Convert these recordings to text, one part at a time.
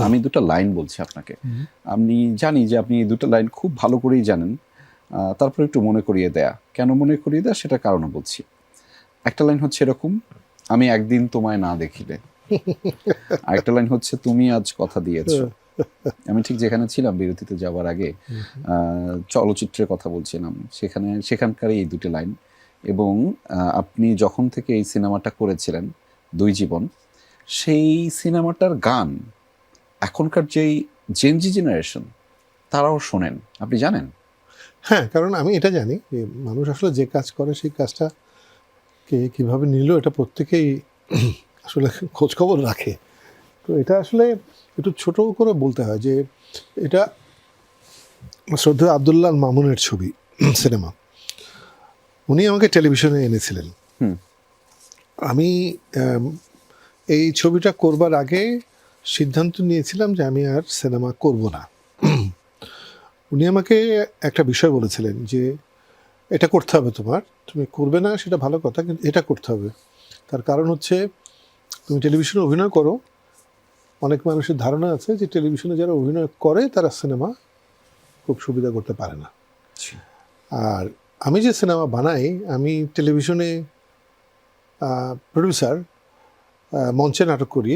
আমি দুটো লাইন বলছি আপনাকে। আমি জানি যে আপনি দুটো লাইন খুব ভালো করেই জানেন, তারপর একটু মনে করিয়ে দেয়া। কেন মনে করিয়ে দেয়া সেটা কারণও বলছি। একটা লাইন হচ্ছে এরকম, আমি একদিন তোমায় না দেখিলে। আরেকটা লাইন হচ্ছে, তুমি আজ কথা দিয়েছো। আমি ঠিক যেখানে ছিলাম বিরতিতে যাওয়ার আগে চলচ্চিত্রের কথা বলছিলাম, সেখানকার এই দুটি লাইন। এবং আপনি যখন থেকে এই সিনেমাটা করেছিলেন দুই জীবন, সেই সিনেমাটার গান এখনকার যেই জেনজি জেনারেশন তারাও শোনেন, আপনি জানেন? হ্যাঁ, কারণ আমি এটা জানি যে মানুষ আসলে যে কাজ করে সেই কাজটা কে কীভাবে নিল এটা প্রত্যেকেই আসলে খোঁজখবর রাখে। তো এটা আসলে একটু ছোট করে বলতে হয় যে এটা শ্রদ্ধেয় আব্দুল্লাহ মামুনের ছবি, সিনেমা। উনি আমাকে টেলিভিশনে এনেছিলেন। আমি এই ছবিটা করবার আগে সিদ্ধান্ত নিয়েছিলাম যে আমি আর সিনেমা করব না। উনি আমাকে একটা বিষয় বলেছিলেন যে এটা করতে হবে তোমার, তুমি করবে না সেটা ভালো কথা, কিন্তু এটা করতে হবে। তার কারণ হচ্ছে তুমি টেলিভিশনে অভিনয় করো, অনেক মানুষের ধারণা আছে যে টেলিভিশনে যারা অভিনয় করে তারা সিনেমা খুব সুবিধা করতে পারে না। আর আমি যে সিনেমা বানাই, আমি টেলিভিশনে প্রডিউসার, মঞ্চে নাটক করি।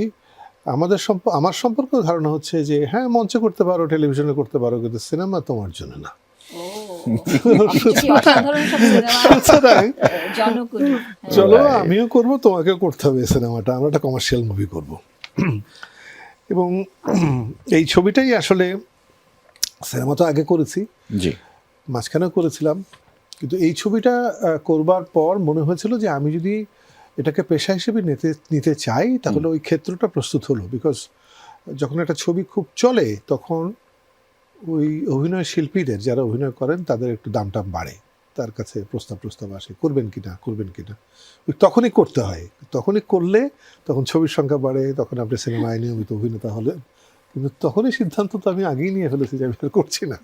আমার সম্পর্কে ধারণা হচ্ছে যে হ্যাঁ, মঞ্চে করতে পারো, টেলিভিশনে করতে পারো, কিন্তু সিনেমা তোমার জন্য না। চলো আমিও করবো, তোমাকেও করতে হবে সিনেমাটা, আমরা একটা কমার্শিয়াল মুভি করব। এবং এই ছবিটাই আসলে, সিনেমা তো আগে করেছি, মাঝখানেও করেছিলাম, কিন্তু এই ছবিটা করবার পর মনে হয়েছিল যে আমি যদি এটাকে পেশা হিসেবে নিতে চাই তাহলে ওই ক্ষেত্রটা প্রস্তুত হলো। বিকজ যখন একটা ছবি খুব চলে তখন ওই অভিনয় শিল্পীদের যারা অভিনয় করেন তাদের একটু দাম বাড়ে, তার কাছে প্রস্তাব আসে করবেন কিনা। ওই তখনই করতে হয়, তখনই করলে তখন ছবির সংখ্যা বাড়ে, তখন আপনি সিনেমায় নিয়মিত অভিনেতা হলেন। কিন্তু তখনই সিদ্ধান্ত তো আমি আগেই নিয়ে ফেলেছি যে আমি করছি না।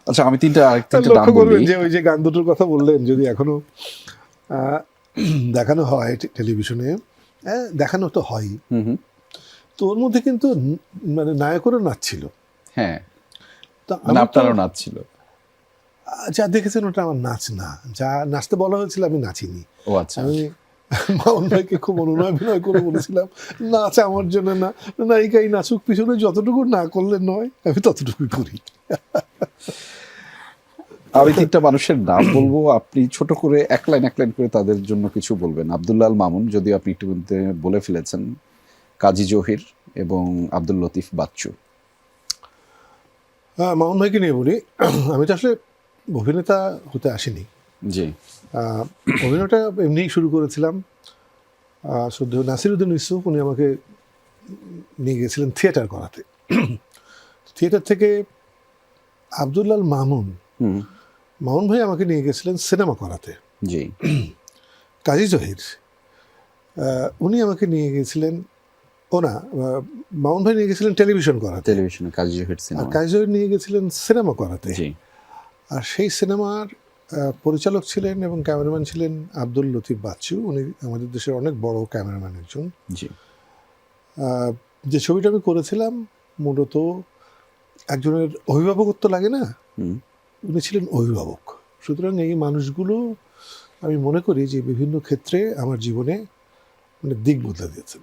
আচ্ছা, আমি আরেকটা লক্ষ্য করবেন যে ওই যে গান দুটোর কথা বললেন, যদি এখনো দেখানো হয় টেলিভিশনে, দেখানো তো হয়, তো ওর মধ্যে কিন্তু মানে নায়কেরও নাচ ছিল। হ্যাঁ, আপনারও নাচ ছিল। যা দেখেছেন ওটা আমার নাচ না, যা নাচতে বলা হয়েছিল আমি নাচিনি। ও আচ্ছা। আমি মামুন ভাইকে খুব অনুনয় করে বলেছিলাম নাচ আমার জন্য না, নায়িকাই নাচুক, পিছনে যতটুকু না করলে নয়, আমি ততটুকুই করি। আমি তিনটা মানুষের নাম বলবো, আপনি ছোট করে এক লাইন করে তাদের জন্য কিছু বলবেন। আব্দুল্লাহ মামুন, যদিও আপনি একটু বলে ফেলেছেন, কাজী জহির এবং আব্দুল লতিফ বাচ্চু। মামুন ভাইকে নিয়ে বলি, আমি তো আসলে অভিনেতা হতে আসিনি। জি, অভিনয়টা এমনিই শুরু করেছিলাম। শুধু নাসিরুদ্দিন ইউসুফ উনি আমাকে নিয়ে গেছিলেন থিয়েটার করাতে। থিয়েটার থেকে আব্দুল্লাহ মামুন ভাই আমাকে নিয়ে গেছিলেন সিনেমা করাতে। জি। কাজী জহির উনি আমাকে নিয়ে গেছিলেন, মামুন ভাই নিয়ে গেছিলেন টেলিভিশন করাতে, টেলিভিশনে কাজী জহির সিনেমা, আর কাজী জহির নিয়ে গেছিলেন সিনেমা করাতে। জি। আর সেই সিনেমার পরিচালক ছিলেন এবং ক্যামেরাম্যান ছিলেন আব্দুল লতিফ বাচ্চু। উনি আমাদের দেশের অনেক বড় ক্যামেরাম্যান একজন। জি। যে ছবিটা আমি করেছিলাম মূলত একজনের অভিভাবকত্ব লাগে না, উনি ছিলেন অভিভাবক। সুতরাং এই মানুষগুলো আমি মনে করি যে বিভিন্ন ক্ষেত্রে আমার জীবনে মানে দিক বদলে দিয়েছেন।